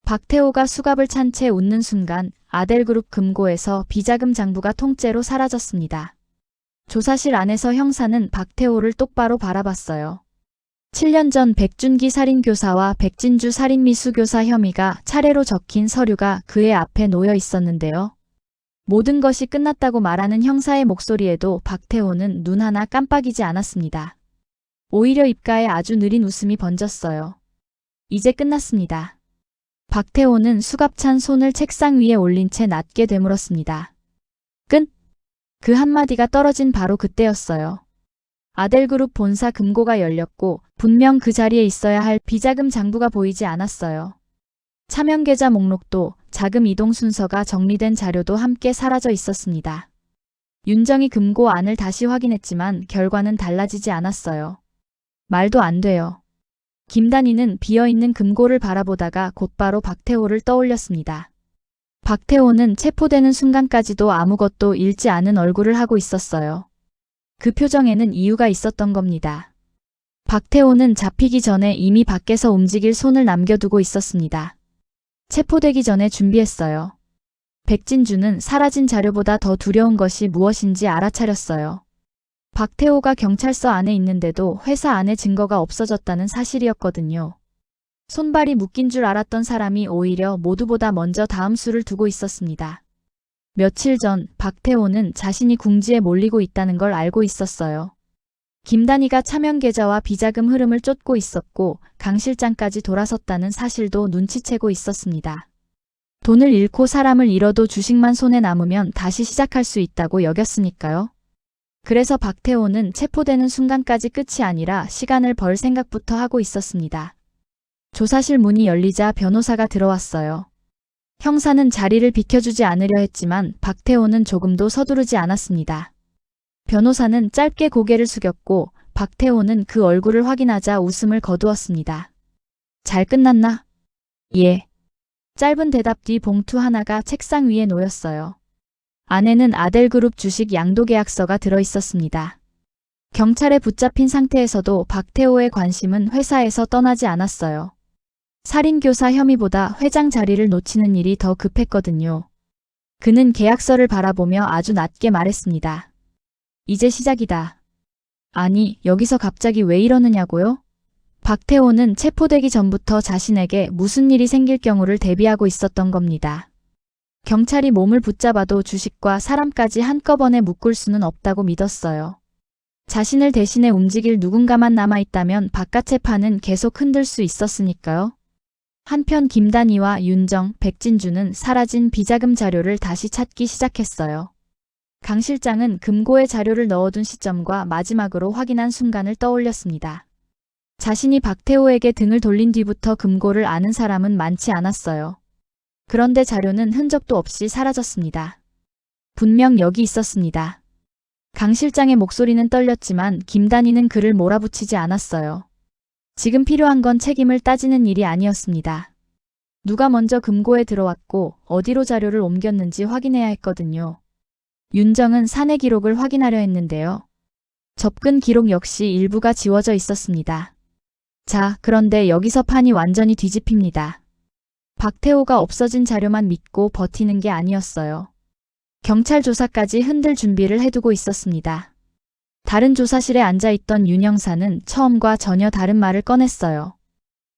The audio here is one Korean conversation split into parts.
박태호가 수갑을 찬 채 웃는 순간 아델그룹 금고에서 비자금 장부가 통째로 사라졌습니다. 조사실 안에서 형사는 박태호를 똑바로 바라봤어요. 7년 전 백준기 살인교사와 백진주 살인미수교사 혐의가 차례로 적힌 서류가 그의 앞에 놓여 있었는데요. 모든 것이 끝났다고 말하는 형사의 목소리에도 박태호는 눈 하나 깜빡이지 않았습니다. 오히려 입가에 아주 느린 웃음이 번졌어요. 이제 끝났습니다. 박태호는 수갑찬 손을 책상 위에 올린 채 낮게 되물었습니다. 끝! 그 한마디가 떨어진 바로 그때였어요. 아델그룹 본사 금고가 열렸고 분명 그 자리에 있어야 할 비자금 장부가 보이지 않았어요. 차명 계좌 목록도 자금 이동 순서가 정리된 자료도 함께 사라져 있었습니다. 윤정이 금고 안을 다시 확인했지만 결과는 달라지지 않았어요. 말도 안 돼요. 김단희는 비어있는 금고를 바라보다가 곧바로 박태호를 떠올렸습니다. 박태호는 체포되는 순간까지도 아무것도 잃지 않은 얼굴을 하고 있었어요. 그 표정에는 이유가 있었던 겁니다. 박태호는 잡히기 전에 이미 밖에서 움직일 손을 남겨두고 있었습니다. 체포되기 전에 준비했어요. 백진주는 사라진 자료보다 더 두려운 것이 무엇인지 알아차렸어요. 박태호가 경찰서 안에 있는데도 회사 안에 증거가 없어졌다는 사실이었거든요. 손발이 묶인 줄 알았던 사람이 오히려 모두보다 먼저 다음 수를 두고 있었습니다. 며칠 전 박태호는 자신이 궁지에 몰리고 있다는 걸 알고 있었어요. 김단희가 차명 계좌와 비자금 흐름을 쫓고 있었고 강 실장까지 돌아섰다는 사실도 눈치채고 있었습니다. 돈을 잃고 사람을 잃어도 주식만 손에 남으면 다시 시작할 수 있다고 여겼으니까요. 그래서 박태호는 체포되는 순간까지 끝이 아니라 시간을 벌 생각부터 하고 있었습니다. 조사실 문이 열리자 변호사가 들어왔어요. 형사는 자리를 비켜주지 않으려 했지만 박태호는 조금도 서두르지 않았습니다. 변호사는 짧게 고개를 숙였고 박태호는 그 얼굴을 확인하자 웃음을 거두었습니다. 잘 끝났나? 예. 짧은 대답 뒤 봉투 하나가 책상 위에 놓였어요. 안에는 아델그룹 주식 양도계약서가 들어있었습니다. 경찰에 붙잡힌 상태에서도 박태호의 관심은 회사에서 떠나지 않았어요. 살인교사 혐의보다 회장 자리를 놓치는 일이 더 급했거든요. 그는 계약서를 바라보며 아주 낮게 말했습니다. 이제 시작이다. 아니, 여기서 갑자기 왜 이러느냐고요? 박태호는 체포되기 전부터 자신에게 무슨 일이 생길 경우를 대비하고 있었던 겁니다. 경찰이 몸을 붙잡아도 주식과 사람까지 한꺼번에 묶을 수는 없다고 믿었어요. 자신을 대신해 움직일 누군가만 남아있다면 바깥 재판은 계속 흔들 수 있었으니까요. 한편 김단희와 윤정, 백진주는 사라진 비자금 자료를 다시 찾기 시작했어요. 강 실장은 금고에 자료를 넣어둔 시점과 마지막으로 확인한 순간을 떠올렸습니다. 자신이 박태호에게 등을 돌린 뒤부터 금고를 아는 사람은 많지 않았어요. 그런데 자료는 흔적도 없이 사라졌습니다. 분명 여기 있었습니다. 강 실장의 목소리는 떨렸지만 김단희는 그를 몰아붙이지 않았어요. 지금 필요한 건 책임을 따지는 일이 아니었습니다. 누가 먼저 금고에 들어왔고 어디로 자료를 옮겼는지 확인해야 했거든요. 윤정은 사내 기록을 확인하려 했는데요. 접근 기록 역시 일부가 지워져 있었습니다. 자, 그런데 여기서 판이 완전히 뒤집힙니다. 박태호가 없어진 자료만 믿고 버티는 게 아니었어요. 경찰 조사까지 흔들 준비를 해두고 있었습니다. 다른 조사실에 앉아있던 윤 형사는 처음과 전혀 다른 말을 꺼냈어요.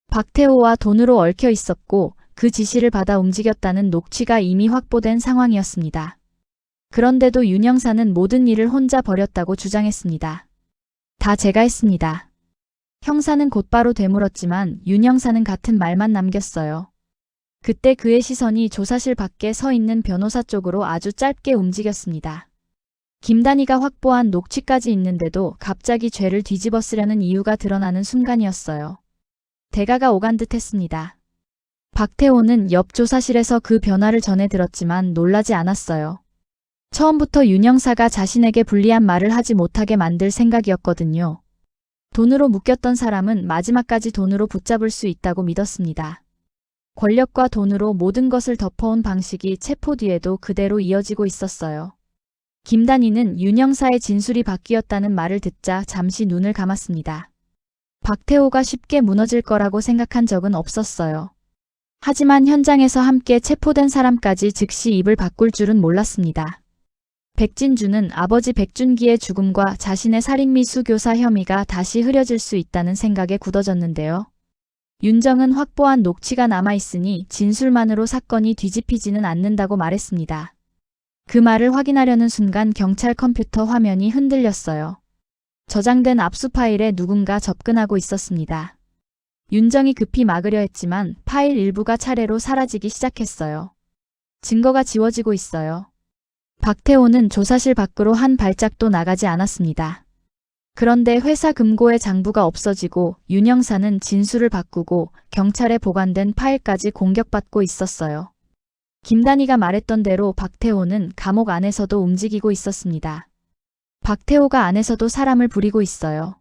박태호와 돈으로 얽혀 있었고 그 지시를 받아 움직였다는 녹취가 이미 확보된 상황이었습니다. 그런데도 윤 형사는 모든 일을 혼자 벌였다고 주장했습니다. 다 제가 했습니다. 형사는 곧바로 되물었지만 윤 형사는 같은 말만 남겼어요. 그때 그의 시선이 조사실 밖에 서 있는 변호사 쪽으로 아주 짧게 움직였습니다. 김단희가 확보한 녹취까지 있는데도 갑자기 죄를 뒤집어 쓰려는 이유가 드러나는 순간이었어요. 대가가 오간 듯 했습니다. 박태호는 옆 조사실에서 그 변화를 전해 들었지만 놀라지 않았어요. 처음부터 윤 형사가 자신에게 불리한 말을 하지 못하게 만들 생각이었거든요. 돈으로 묶였던 사람은 마지막까지 돈으로 붙잡을 수 있다고 믿었습니다. 권력과 돈으로 모든 것을 덮어온 방식이 체포 뒤에도 그대로 이어지고 있었어요. 김단희는 윤 형사의 진술이 바뀌었다는 말을 듣자 잠시 눈을 감았습니다. 박태호가 쉽게 무너질 거라고 생각한 적은 없었어요. 하지만 현장에서 함께 체포된 사람까지 즉시 입을 바꿀 줄은 몰랐습니다. 백진주는 아버지 백준기의 죽음과 자신의 살인미수 교사 혐의가 다시 흐려질 수 있다는 생각에 굳어졌는데요. 윤정은 확보한 녹취가 남아있으니 진술만으로 사건이 뒤집히지는 않는다고 말했습니다. 그 말을 확인하려는 순간 경찰 컴퓨터 화면이 흔들렸어요. 저장된 압수 파일에 누군가 접근하고 있었습니다. 윤정이 급히 막으려 했지만 파일 일부가 차례로 사라지기 시작했어요. 증거가 지워지고 있어요. 박태호는 조사실 밖으로 한 발짝도 나가지 않았습니다. 그런데 회사 금고의 장부가 없어지고 윤 형사는 진술을 바꾸고 경찰에 보관된 파일까지 공격받고 있었어요. 김단희가 말했던 대로 박태호는 감옥 안에서도 움직이고 있었습니다. 박태호가 안에서도 사람을 부리고 있어요.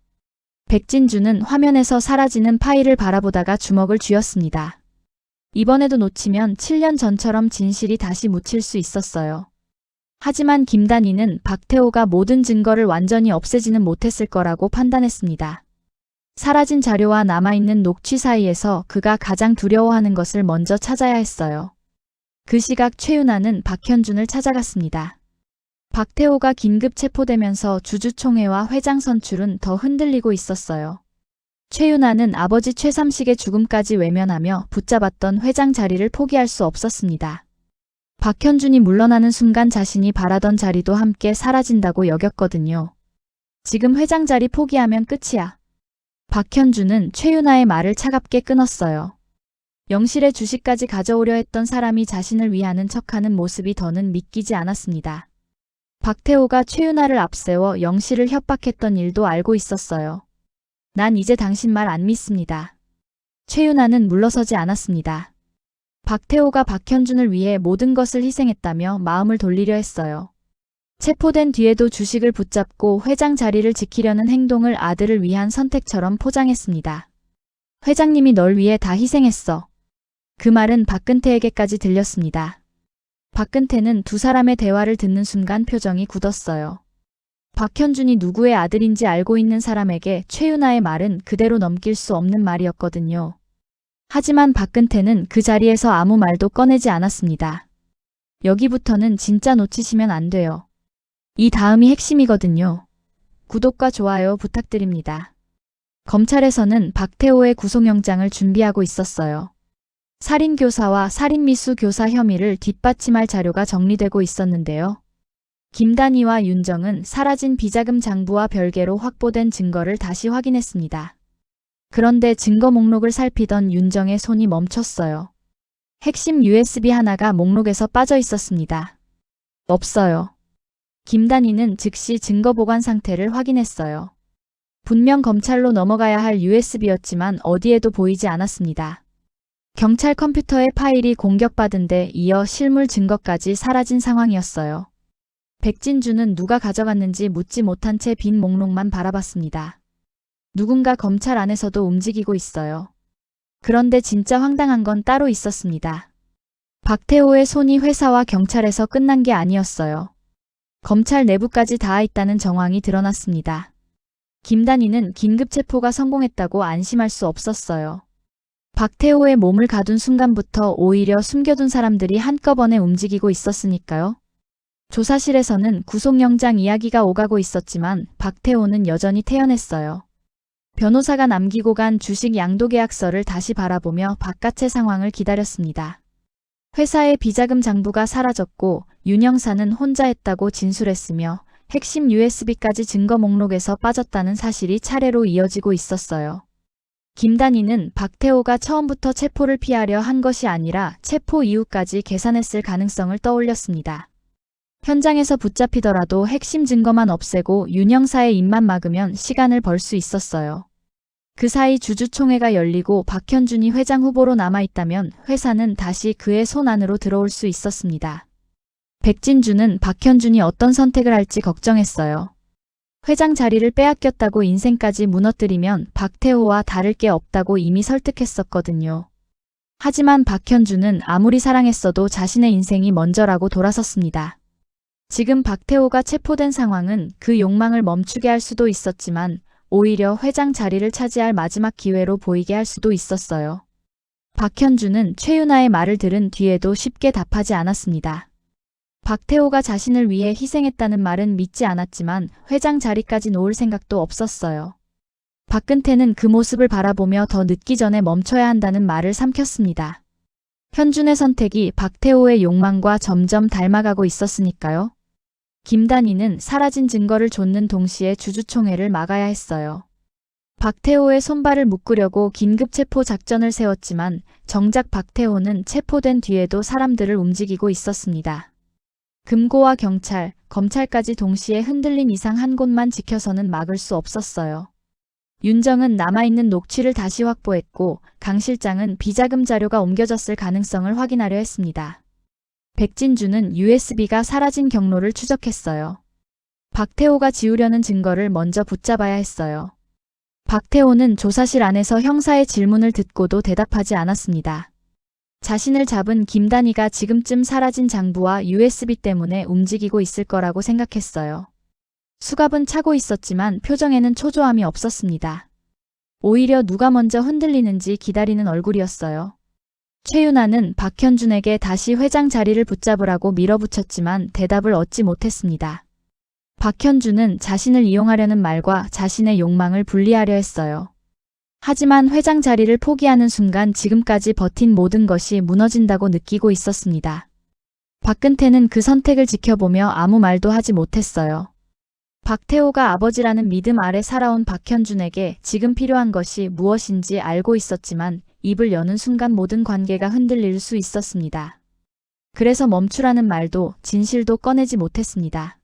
백진주는 화면에서 사라지는 파일을 바라보다가 주먹을 쥐었습니다. 이번에도 놓치면 7년 전처럼 진실이 다시 묻힐 수 있었어요. 하지만 김단희는 박태호가 모든 증거를 완전히 없애지는 못했을 거라고 판단했습니다. 사라진 자료와 남아있는 녹취 사이에서 그가 가장 두려워하는 것을 먼저 찾아야 했어요. 그 시각 최윤아는 박현준을 찾아갔습니다. 박태호가 긴급 체포되면서 주주총회와 회장 선출은 더 흔들리고 있었어요. 최윤아는 아버지 최삼식의 죽음까지 외면하며 붙잡았던 회장 자리를 포기할 수 없었습니다. 박현준이 물러나는 순간 자신이 바라던 자리도 함께 사라진다고 여겼거든요. 지금 회장 자리 포기하면 끝이야. 박현준은 최윤아의 말을 차갑게 끊었어요. 영실의 주식까지 가져오려 했던 사람이 자신을 위하는 척하는 모습이 더는 믿기지 않았습니다. 박태호가 최윤아를 앞세워 영실을 협박했던 일도 알고 있었어요. 난 이제 당신 말 안 믿습니다. 최윤아는 물러서지 않았습니다. 박태호가 박현준을 위해 모든 것을 희생했다며 마음을 돌리려 했어요. 체포된 뒤에도 주식을 붙잡고 회장 자리를 지키려는 행동을 아들을 위한 선택처럼 포장했습니다. 회장님이 널 위해 다 희생했어. 그 말은 박근태에게까지 들렸습니다. 박근태는 두 사람의 대화를 듣는 순간 표정이 굳었어요. 박현준이 누구의 아들인지 알고 있는 사람에게 최윤아의 말은 그대로 넘길 수 없는 말이었거든요. 하지만 박근태는 그 자리에서 아무 말도 꺼내지 않았습니다. 여기부터는 진짜 놓치시면 안 돼요. 이 다음이 핵심이거든요. 구독과 좋아요 부탁드립니다. 검찰에서는 박태호의 구속영장을 준비하고 있었어요. 살인교사와 살인미수 교사 혐의를 뒷받침할 자료가 정리되고 있었는데요. 김단희와 윤정은 사라진 비자금 장부와 별개로 확보된 증거를 다시 확인했습니다. 그런데 증거 목록을 살피던 윤정의 손이 멈췄어요. 핵심 USB 하나가 목록에서 빠져 있었습니다. 없어요. 김단희는 즉시 증거 보관 상태를 확인했어요. 분명 검찰로 넘어가야 할 USB였지만 어디에도 보이지 않았습니다. 경찰 컴퓨터의 파일이 공격받은 데 이어 실물 증거까지 사라진 상황이었어요. 백진주는 누가 가져갔는지 묻지 못한 채 빈 목록만 바라봤습니다. 누군가 검찰 안에서도 움직이고 있어요. 그런데 진짜 황당한 건 따로 있었습니다. 박태호의 손이 회사와 경찰에서 끝난 게 아니었어요. 검찰 내부까지 닿아 있다는 정황이 드러났습니다. 김단희는 긴급 체포가 성공했다고 안심할 수 없었어요. 박태호의 몸을 가둔 순간부터 오히려 숨겨둔 사람들이 한꺼번에 움직이고 있었으니까요. 조사실에서는 구속영장 이야기가 오가고 있었지만 박태호는 여전히 태연했어요. 변호사가 남기고 간 주식 양도계약서를 다시 바라보며 바깥의 상황을 기다렸습니다. 회사의 비자금 장부가 사라졌고 윤 형사는 혼자 했다고 진술했으며 핵심 USB까지 증거 목록에서 빠졌다는 사실이 차례로 이어지고 있었어요. 김단희는 박태호가 처음부터 체포를 피하려 한 것이 아니라 체포 이후까지 계산했을 가능성을 떠올렸습니다. 현장에서 붙잡히더라도 핵심 증거만 없애고 윤 형사의 입만 막으면 시간을 벌 수 있었어요. 그 사이 주주총회가 열리고 박현준이 회장 후보로 남아있다면 회사는 다시 그의 손 안으로 들어올 수 있었습니다. 백진주는 박현준이 어떤 선택을 할지 걱정했어요. 회장 자리를 빼앗겼다고 인생까지 무너뜨리면 박태호와 다를 게 없다고 이미 설득했었거든요. 하지만 박현준은 아무리 사랑했어도 자신의 인생이 먼저라고 돌아섰습니다. 지금 박태호가 체포된 상황은 그 욕망을 멈추게 할 수도 있었지만 오히려 회장 자리를 차지할 마지막 기회로 보이게 할 수도 있었어요. 박현준은 최윤아의 말을 들은 뒤에도 쉽게 답하지 않았습니다. 박태호가 자신을 위해 희생했다는 말은 믿지 않았지만 회장 자리까지 놓을 생각도 없었어요. 박근태는 그 모습을 바라보며 더 늦기 전에 멈춰야 한다는 말을 삼켰습니다. 현준의 선택이 박태호의 욕망과 점점 닮아가고 있었으니까요. 김단희는 사라진 증거를 좇는 동시에 주주총회를 막아야 했어요. 박태호의 손발을 묶으려고 긴급 체포 작전을 세웠지만 정작 박태호는 체포된 뒤에도 사람들을 움직이고 있었습니다. 금고와 경찰, 검찰까지 동시에 흔들린 이상 한 곳만 지켜서는 막을 수 없었어요. 윤정은 남아있는 녹취를 다시 확보했고 강 실장은 비자금 자료가 옮겨졌을 가능성을 확인하려 했습니다. 백진주는 USB가 사라진 경로를 추적했어요. 박태호가 지우려는 증거를 먼저 붙잡아야 했어요. 박태호는 조사실 안에서 형사의 질문을 듣고도 대답하지 않았습니다. 자신을 잡은 김단희가 지금쯤 사라진 장부와 USB 때문에 움직이고 있을 거라고 생각했어요. 수갑은 차고 있었지만 표정에는 초조함이 없었습니다. 오히려 누가 먼저 흔들리는지 기다리는 얼굴이었어요. 최윤아는 박현준에게 다시 회장 자리를 붙잡으라고 밀어붙였지만 대답을 얻지 못했습니다. 박현준은 자신을 이용하려는 말과 자신의 욕망을 분리하려 했어요. 하지만 회장 자리를 포기하는 순간 지금까지 버틴 모든 것이 무너진다고 느끼고 있었습니다. 박근태는 그 선택을 지켜보며 아무 말도 하지 못했어요. 박태호가 아버지라는 믿음 아래 살아온 박현준에게 지금 필요한 것이 무엇인지 알고 있었지만 입을 여는 순간 모든 관계가 흔들릴 수 있었습니다. 그래서 멈추라는 말도 진실도 꺼내지 못했습니다.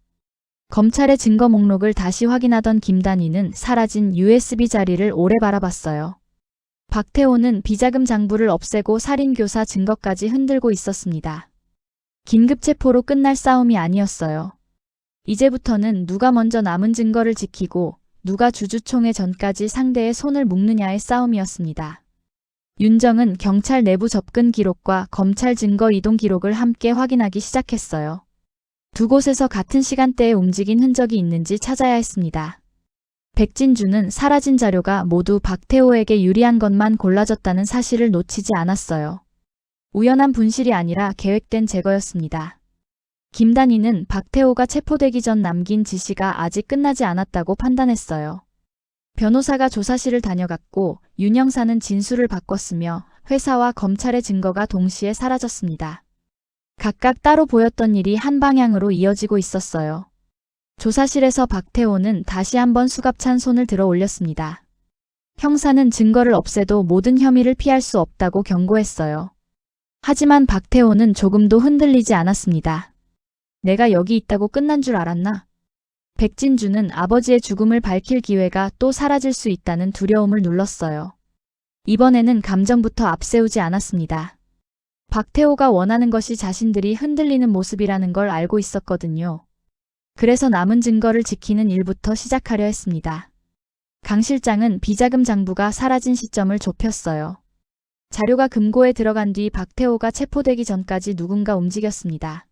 검찰의 증거 목록을 다시 확인하던 김단희는 사라진 USB 자리를 오래 바라봤어요. 박태호는 비자금 장부를 없애고 살인교사 증거까지 흔들고 있었습니다. 긴급 체포로 끝날 싸움이 아니었어요. 이제부터는 누가 먼저 남은 증거를 지키고 누가 주주총회 전까지 상대의 손을 묶느냐의 싸움이었습니다. 윤정은 경찰 내부 접근 기록과 검찰 증거 이동 기록을 함께 확인하기 시작했어요. 두 곳에서 같은 시간대에 움직인 흔적이 있는지 찾아야 했습니다. 백진주는 사라진 자료가 모두 박태호에게 유리한 것만 골라졌다는 사실을 놓치지 않았어요. 우연한 분실이 아니라 계획된 제거였습니다. 김단희는 박태호가 체포되기 전 남긴 지시가 아직 끝나지 않았다고 판단했어요. 변호사가 조사실을 다녀갔고 윤 형사는 진술을 바꿨으며 회사와 검찰의 증거가 동시에 사라졌습니다. 각각 따로 보였던 일이 한 방향으로 이어지고 있었어요. 조사실에서 박태호는 다시 한번 수갑찬 손을 들어 올렸습니다. 형사는 증거를 없애도 모든 혐의를 피할 수 없다고 경고했어요. 하지만 박태호는 조금도 흔들리지 않았습니다. 내가 여기 있다고 끝난 줄 알았나? 백진주는 아버지의 죽음을 밝힐 기회가 또 사라질 수 있다는 두려움을 눌렀어요. 이번에는 감정부터 앞세우지 않았습니다. 박태호가 원하는 것이 자신들이 흔들리는 모습이라는 걸 알고 있었거든요. 그래서 남은 증거를 지키는 일부터 시작하려 했습니다. 강 실장은 비자금 장부가 사라진 시점을 좁혔어요. 자료가 금고에 들어간 뒤 박태호가 체포되기 전까지 누군가 움직였습니다.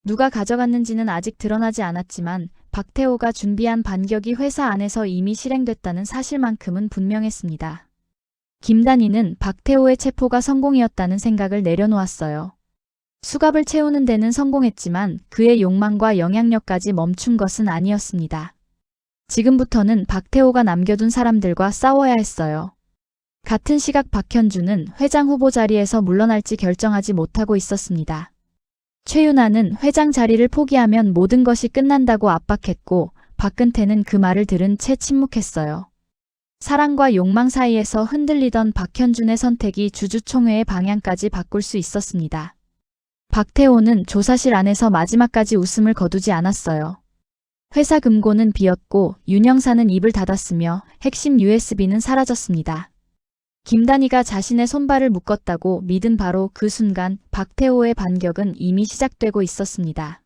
누가 가져갔는지는 아직 드러나지 않았지만 박태호가 준비한 반격이 회사 안에서 이미 실행됐다는 사실만큼은 분명했습니다. 김단희는 박태호의 체포가 성공이었다는 생각을 내려놓았어요. 수갑을 채우는 데는 성공했지만 그의 욕망과 영향력까지 멈춘 것은 아니었습니다. 지금부터는 박태호가 남겨둔 사람들과 싸워야 했어요. 같은 시각 박현준은 회장 후보 자리에서 물러날지 결정하지 못하고 있었습니다. 최윤아는 회장 자리를 포기하면 모든 것이 끝난다고 압박했고 박근태는 그 말을 들은 채 침묵했어요. 사랑과 욕망 사이에서 흔들리던 박현준의 선택이 주주총회의 방향까지 바꿀 수 있었습니다. 박태호는 조사실 안에서 마지막까지 웃음을 거두지 않았어요. 회사 금고는 비었고 윤 형사는 입을 닫았으며 핵심 USB는 사라졌습니다. 김단희가 자신의 손발을 묶었다고 믿은 바로 그 순간 박태호의 반격은 이미 시작되고 있었습니다.